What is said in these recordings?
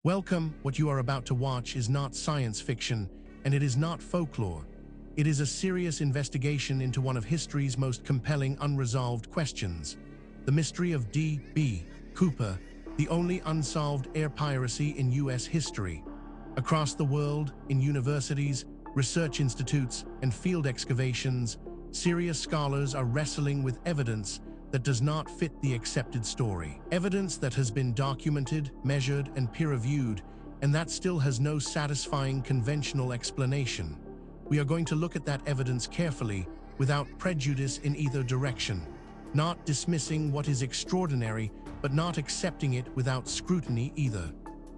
Welcome. What you are about to watch is not science fiction, and it is not folklore. It is a serious investigation into one of history's most compelling unresolved questions: the mystery of D.B. Cooper, the only unsolved air piracy in U.S. history. Across the world, in universities, research institutes, and field excavations, serious scholars are wrestling with evidence that does not fit the accepted story. Evidence that has been documented, measured, and peer-reviewed, and that still has no satisfying conventional explanation. We are going to look at that evidence carefully, without prejudice in either direction, not dismissing what is extraordinary, but not accepting it without scrutiny either.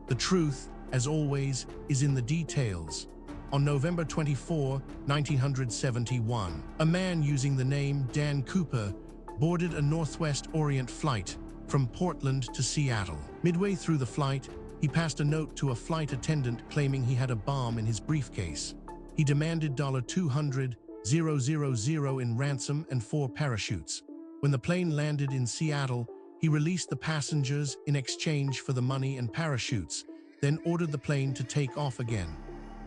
The truth, as always, is in the details. On November 24, 1971, a man using the name Dan Cooper boarded a Northwest Orient flight from Portland to Seattle. Midway through the flight, he passed a note to a flight attendant claiming he had a bomb in his briefcase. He demanded $200,000 in ransom and 4 parachutes. When the plane landed in Seattle, he released the passengers in exchange for the money and parachutes, then ordered the plane to take off again.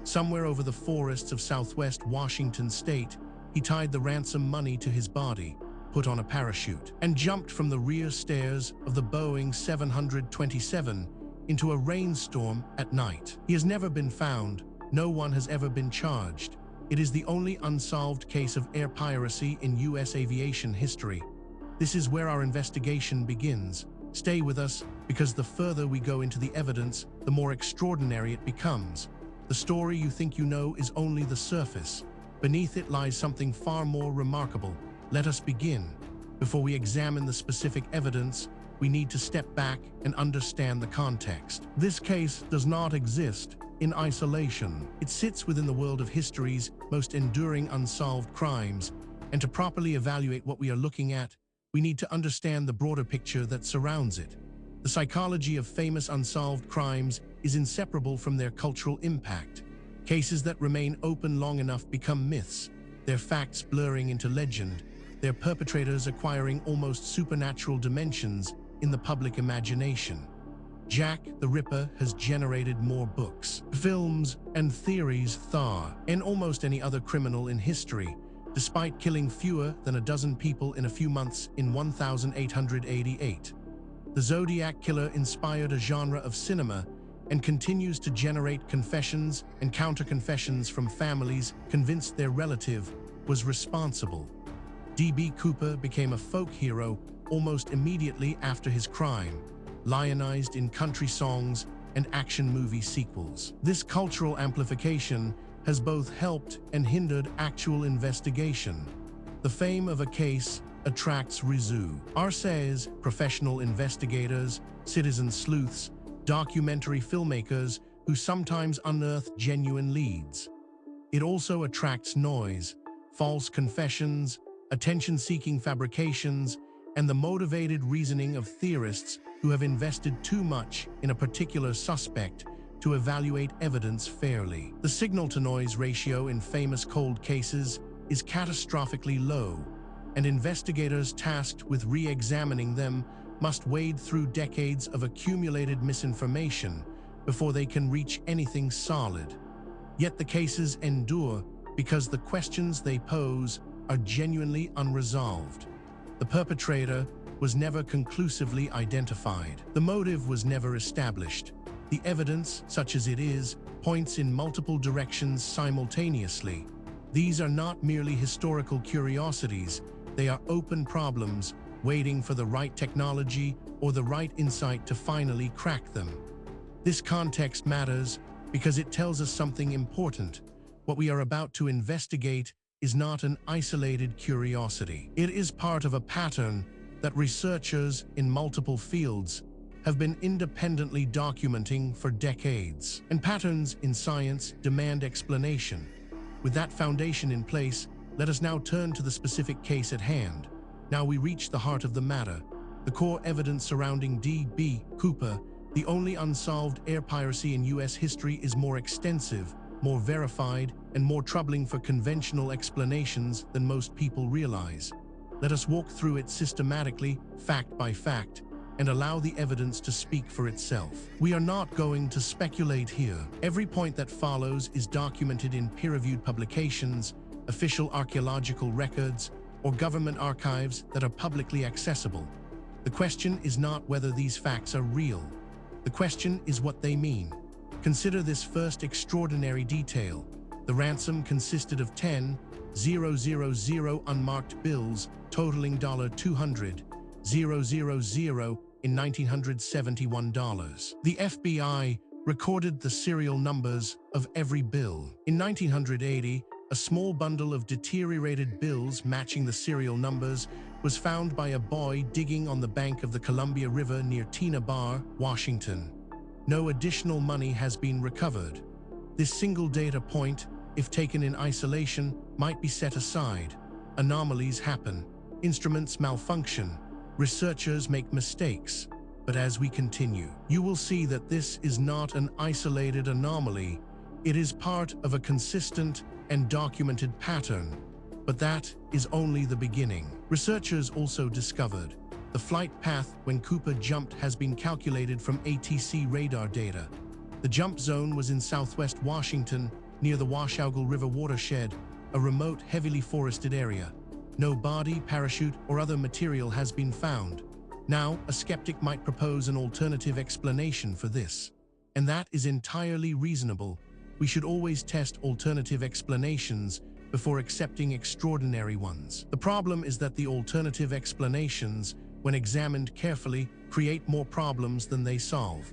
Somewhere over the forests of southwest Washington state, he tied the ransom money to his body, put on a parachute, and jumped from the rear stairs of the Boeing 727 into a rainstorm at night. He has never been found. No one has ever been charged. It is the only unsolved case of air piracy in U.S. aviation history. This is where our investigation begins. Stay with us, because the further we go into the evidence, the more extraordinary it becomes. The story you think you know is only the surface. Beneath it lies something far more remarkable. Let us begin. Before we examine the specific evidence, we need to step back and understand the context. This case does not exist in isolation. It sits within the world of history's most enduring unsolved crimes, and to properly evaluate what we are looking at, we need to understand the broader picture that surrounds it. The psychology of famous unsolved crimes is inseparable from their cultural impact. Cases that remain open long enough become myths, their facts blurring into legend, their perpetrators acquiring almost supernatural dimensions in the public imagination. Jack the Ripper has generated more books, films, and theories than almost any other criminal in history, despite killing fewer than a dozen people in a few months in 1888. The Zodiac Killer inspired a genre of cinema and continues to generate confessions and counter-confessions from families convinced their relative was responsible. D.B. Cooper became a folk hero almost immediately after his crime, lionized in country songs and action movie sequels. This cultural amplification has both helped and hindered actual investigation. The fame of a case attracts researchers, professional investigators, citizen sleuths, documentary filmmakers who sometimes unearth genuine leads. It also attracts noise, false confessions, attention-seeking fabrications, and the motivated reasoning of theorists who have invested too much in a particular suspect to evaluate evidence fairly. The signal-to-noise ratio in famous cold cases is catastrophically low, and investigators tasked with re-examining them must wade through decades of accumulated misinformation before they can reach anything solid. Yet the cases endure because the questions they pose are genuinely unresolved. The perpetrator was never conclusively identified. The motive was never established. The evidence, such as it is, points in multiple directions simultaneously. These are not merely historical curiosities, they are open problems, waiting for the right technology or the right insight to finally crack them. This context matters because it tells us something important. What we are about to investigate is not an isolated curiosity. It is part of a pattern that researchers in multiple fields have been independently documenting for decades. And patterns in science demand explanation. With that foundation in place, let us now turn to the specific case at hand. Now we reach the heart of the matter. The core evidence surrounding D.B. Cooper, the only unsolved air piracy in U.S. history, is more extensive, more verified, and more troubling for conventional explanations than most people realize. Let us walk through it systematically, fact by fact, and allow the evidence to speak for itself. We are not going to speculate here. Every point that follows is documented in peer-reviewed publications, official archaeological records, or government archives that are publicly accessible. The question is not whether these facts are real. The question is what they mean. Consider this first extraordinary detail. The ransom consisted of 10,000 unmarked bills totaling $200,000 in $1,971. The FBI recorded the serial numbers of every bill. In 1980, a small bundle of deteriorated bills matching the serial numbers was found by a boy digging on the bank of the Columbia River near Tina Bar, Washington. No additional money has been recovered. This single data point, if taken in isolation, might be set aside. Anomalies happen. Instruments malfunction. Researchers make mistakes. But as we continue, you will see that this is not an isolated anomaly. It is part of a consistent and documented pattern. But that is only the beginning. Researchers also discovered the flight path when Cooper jumped has been calculated from ATC radar data. The jump zone was in southwest Washington, near the Washougal River watershed, a remote, heavily forested area. No body, parachute, or other material has been found. Now, a skeptic might propose an alternative explanation for this. And that is entirely reasonable. We should always test alternative explanations before accepting extraordinary ones. The problem is that the alternative explanations, when examined carefully, create more problems than they solve.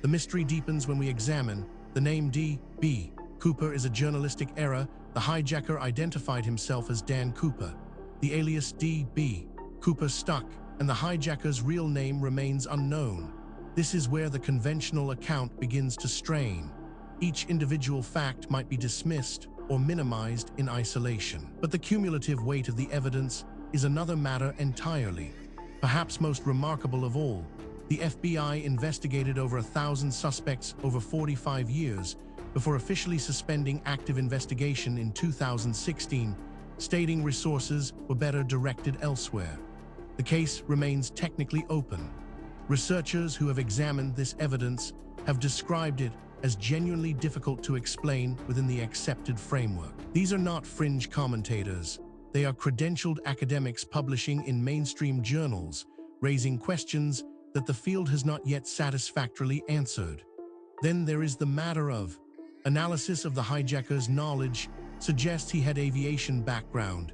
The mystery deepens when we examine the name D.B. Cooper is a journalistic error. The hijacker identified himself as Dan Cooper. The alias D.B. Cooper stuck, and the hijacker's real name remains unknown. This is where the conventional account begins to strain. Each individual fact might be dismissed or minimized in isolation. But the cumulative weight of the evidence is another matter entirely. Perhaps most remarkable of all, the FBI investigated over 1,000 suspects over 45 years before officially suspending active investigation in 2016, stating resources were better directed elsewhere. The case remains technically open. Researchers who have examined this evidence have described it as genuinely difficult to explain within the accepted framework. These are not fringe commentators. They are credentialed academics publishing in mainstream journals, raising questions that the field has not yet satisfactorily answered. Then there is the matter of analysis of the hijacker's knowledge suggests he had aviation background.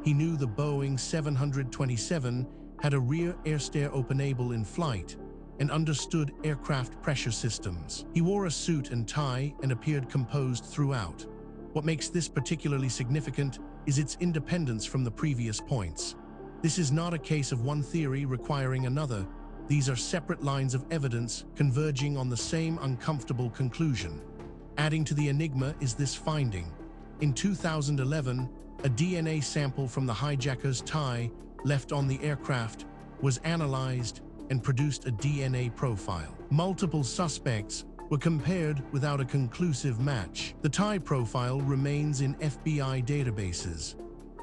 He knew the Boeing 727 had a rear air stair openable in flight and understood aircraft pressure systems. He wore a suit and tie and appeared composed throughout. What makes this particularly significant is its independence from the previous points. This is not a case of one theory requiring another. These are separate lines of evidence converging on the same uncomfortable conclusion. Adding to the enigma is this finding. In 2011, a DNA sample from the hijacker's tie left on the aircraft was analyzed and produced a DNA profile. Multiple suspects were compared without a conclusive match. The tie profile remains in FBI databases.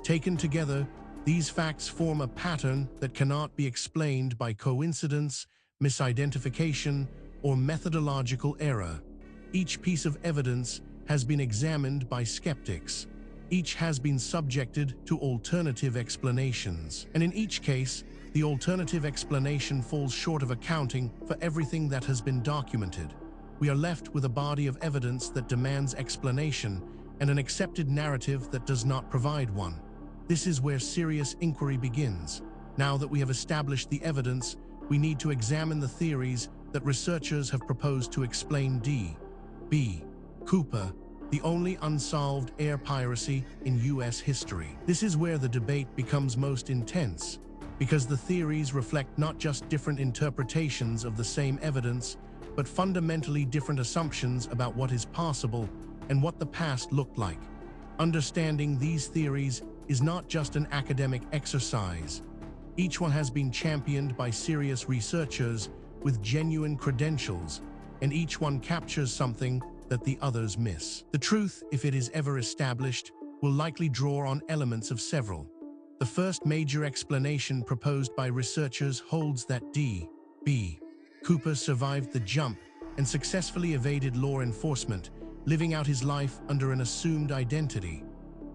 Taken together, these facts form a pattern that cannot be explained by coincidence, misidentification, or methodological error. Each piece of evidence has been examined by skeptics. Each has been subjected to alternative explanations. And in each case, the alternative explanation falls short of accounting for everything that has been documented. We are left with a body of evidence that demands explanation and an accepted narrative that does not provide one. This is where serious inquiry begins. Now that we have established the evidence, we need to examine the theories that researchers have proposed to explain D.B. Cooper, the only unsolved air piracy in U.S. history. This is where the debate becomes most intense, because the theories reflect not just different interpretations of the same evidence, but fundamentally different assumptions about what is possible and what the past looked like. Understanding these theories is not just an academic exercise. Each one has been championed by serious researchers with genuine credentials, and each one captures something that the others miss. The truth, if it is ever established, will likely draw on elements of several. The first major explanation proposed by researchers holds that D.B. B. Cooper survived the jump and successfully evaded law enforcement, living out his life under an assumed identity.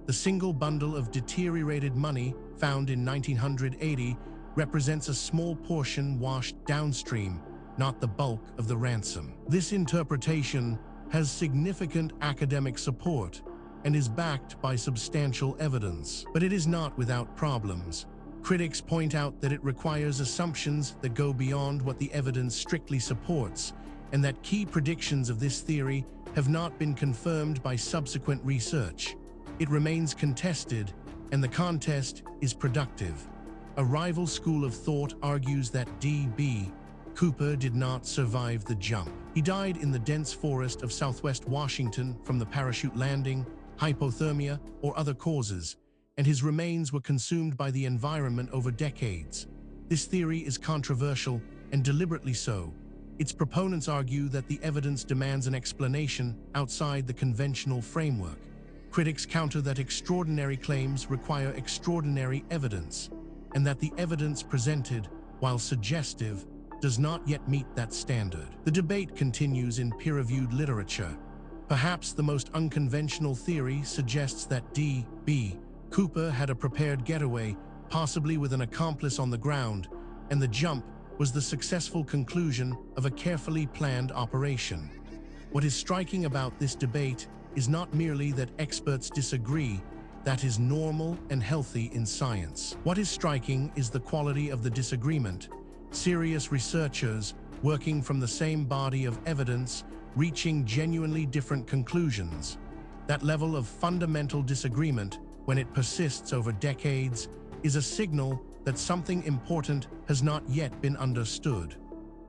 The single bundle of deteriorated money found in 1980 represents a small portion washed downstream, not the bulk of the ransom. This interpretation has significant academic support and is backed by substantial evidence. But it is not without problems. Critics point out that it requires assumptions that go beyond what the evidence strictly supports, and that key predictions of this theory have not been confirmed by subsequent research. It remains contested, and the contest is productive. A rival school of thought argues that D.B. Cooper did not survive the jump. He died in the dense forest of southwest Washington from the parachute landing, hypothermia, or other causes, and his remains were consumed by the environment over decades. This theory is controversial, and deliberately so. Its proponents argue that the evidence demands an explanation outside the conventional framework. Critics counter that extraordinary claims require extraordinary evidence, and that the evidence presented, while suggestive, does not yet meet that standard. The debate continues in peer-reviewed literature. Perhaps the most unconventional theory suggests that D.B. Cooper had a prepared getaway, possibly with an accomplice on the ground, and the jump was the successful conclusion of a carefully planned operation. What is striking about this debate is not merely that experts disagree. That is normal and healthy in science. What is striking is the quality of the disagreement. Serious researchers, working from the same body of evidence, reaching genuinely different conclusions. That level of fundamental disagreement, when it persists over decades, is a signal that something important has not yet been understood.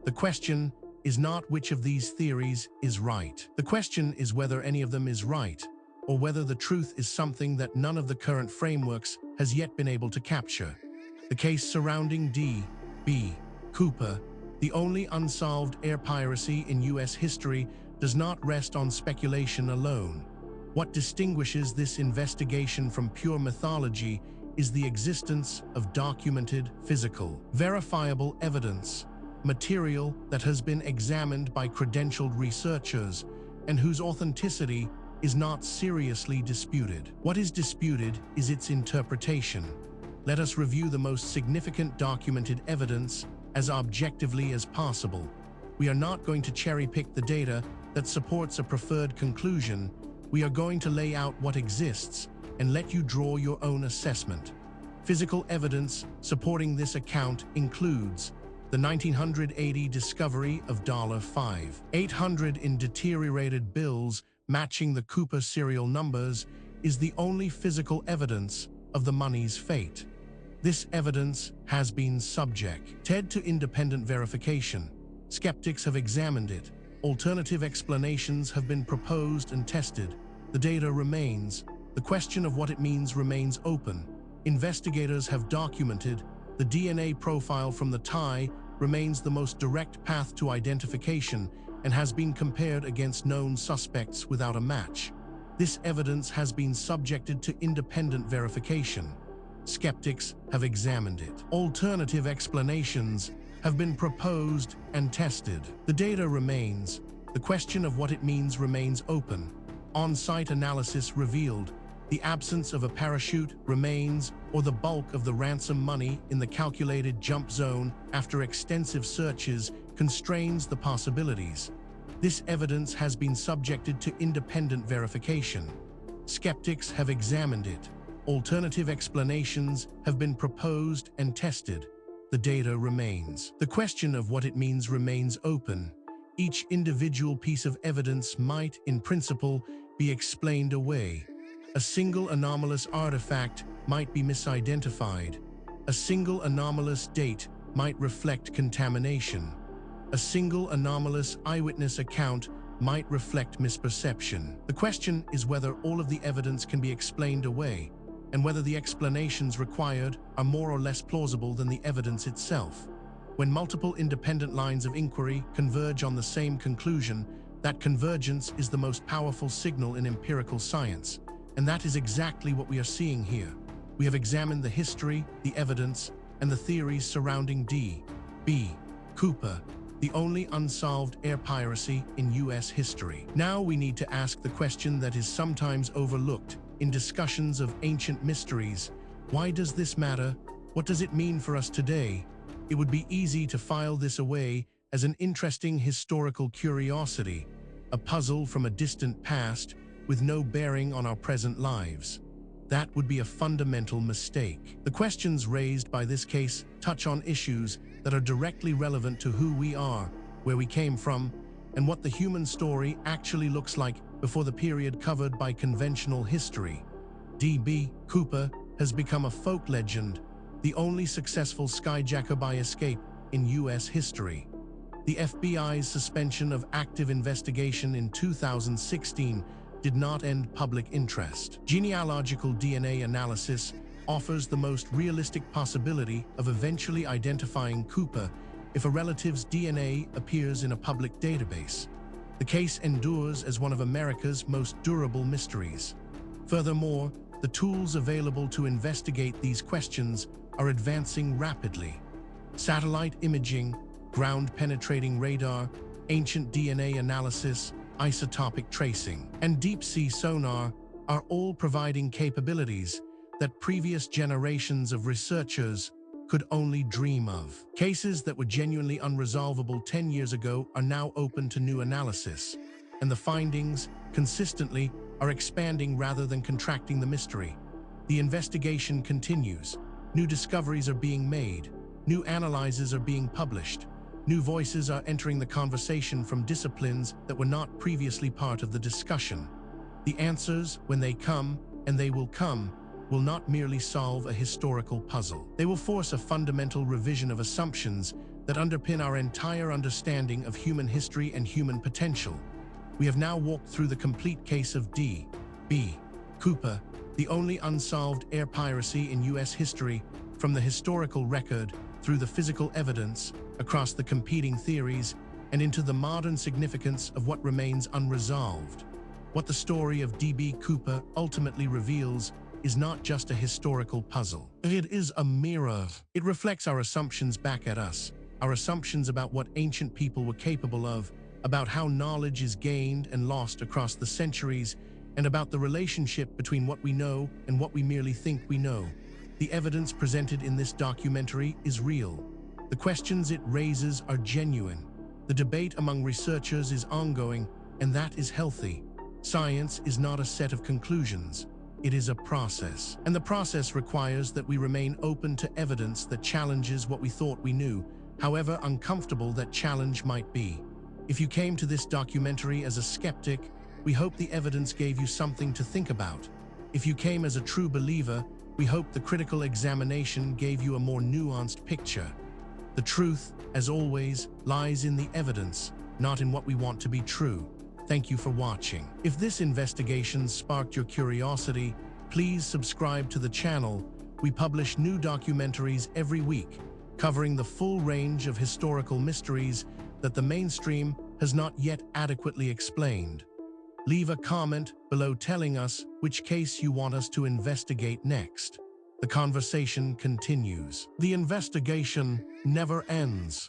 The question is not which of these theories is right. The question is whether any of them is right, or whether the truth is something that none of the current frameworks has yet been able to capture. The case surrounding D.B. Cooper, the only unsolved air piracy in U.S. history, does not rest on speculation alone. What distinguishes this investigation from pure mythology is the existence of documented, physical, verifiable evidence, material that has been examined by credentialed researchers and whose authenticity is not seriously disputed. What is disputed is its interpretation. Let us review the most significant documented evidence as objectively as possible. We are not going to cherry-pick the data that supports a preferred conclusion. We are going to lay out what exists and let you draw your own assessment. Physical evidence supporting this account includes the 1980 discovery of $5,800 in deteriorated bills matching the Cooper serial numbers is the only physical evidence of the money's fate. This evidence has been subjected to independent verification. Skeptics have examined it. Alternative explanations have been proposed and tested. The data remains. The question of what it means remains open. Investigators have documented the DNA profile from the tie remains the most direct path to identification and has been compared against known suspects without a match. This evidence has been subjected to independent verification. Skeptics have examined it. Alternative explanations have been proposed and tested. The data remains. The question of what it means remains open. On-site analysis revealed the absence of a parachute remains, or the bulk of the ransom money in the calculated jump zone after extensive searches constrains the possibilities. This evidence has been subjected to independent verification. Skeptics have examined it. Alternative explanations have been proposed and tested. The data remains. The question of what it means remains open. Each individual piece of evidence might, in principle, be explained away. A single anomalous artifact might be misidentified. A single anomalous date might reflect contamination. A single anomalous eyewitness account might reflect misperception. The question is whether all of the evidence can be explained away, and whether the explanations required are more or less plausible than the evidence itself. When multiple independent lines of inquiry converge on the same conclusion, that convergence is the most powerful signal in empirical science. And that is exactly what we are seeing here. We have examined the history, the evidence, and the theories surrounding D.B. Cooper, the only unsolved air piracy in U.S. history. Now we need to ask the question that is sometimes overlooked in discussions of ancient mysteries. Why does this matter? What does it mean for us today? It would be easy to file this away as an interesting historical curiosity, a puzzle from a distant past with no bearing on our present lives. That would be a fundamental mistake. The questions raised by this case touch on issues that are directly relevant to who we are, where we came from, and what the human story actually looks like before the period covered by conventional history. D.B. Cooper has become a folk legend, the only successful skyjacker by escape in U.S. history. The FBI's suspension of active investigation in 2016 did not end public interest. Genealogical DNA analysis offers the most realistic possibility of eventually identifying Cooper if a relative's DNA appears in a public database. The case endures as one of America's most durable mysteries. Furthermore, the tools available to investigate these questions are advancing rapidly. Satellite imaging, ground-penetrating radar, ancient DNA analysis, isotopic tracing, and deep-sea sonar are all providing capabilities that previous generations of researchers could only dream of. Cases that were genuinely unresolvable 10 years ago are now open to new analysis, and the findings, consistently, are expanding rather than contracting the mystery. The investigation continues. New discoveries are being made. New analyses are being published. New voices are entering the conversation from disciplines that were not previously part of the discussion. The answers, when they come, and they will come, will not merely solve a historical puzzle. They will force a fundamental revision of assumptions that underpin our entire understanding of human history and human potential. We have now walked through the complete case of D.B. Cooper, the only unsolved air piracy in U.S. history, from the historical record through the physical evidence, across the competing theories, and into the modern significance of what remains unresolved. What the story of D.B. Cooper ultimately reveals is not just a historical puzzle. It is a mirror. It reflects our assumptions back at us, our assumptions about what ancient people were capable of, about how knowledge is gained and lost across the centuries, and about the relationship between what we know and what we merely think we know. The evidence presented in this documentary is real. The questions it raises are genuine. The debate among researchers is ongoing, and that is healthy. Science is not a set of conclusions. It is a process. And the process requires that we remain open to evidence that challenges what we thought we knew, however uncomfortable that challenge might be. If you came to this documentary as a skeptic, we hope the evidence gave you something to think about. If you came as a true believer, we hope the critical examination gave you a more nuanced picture. The truth, as always, lies in the evidence, not in what we want to be true. Thank you for watching. If this investigation sparked your curiosity, please subscribe to the channel. We publish new documentaries every week, covering the full range of historical mysteries that the mainstream has not yet adequately explained. Leave a comment below telling us which case you want us to investigate next. The conversation continues. The investigation never ends.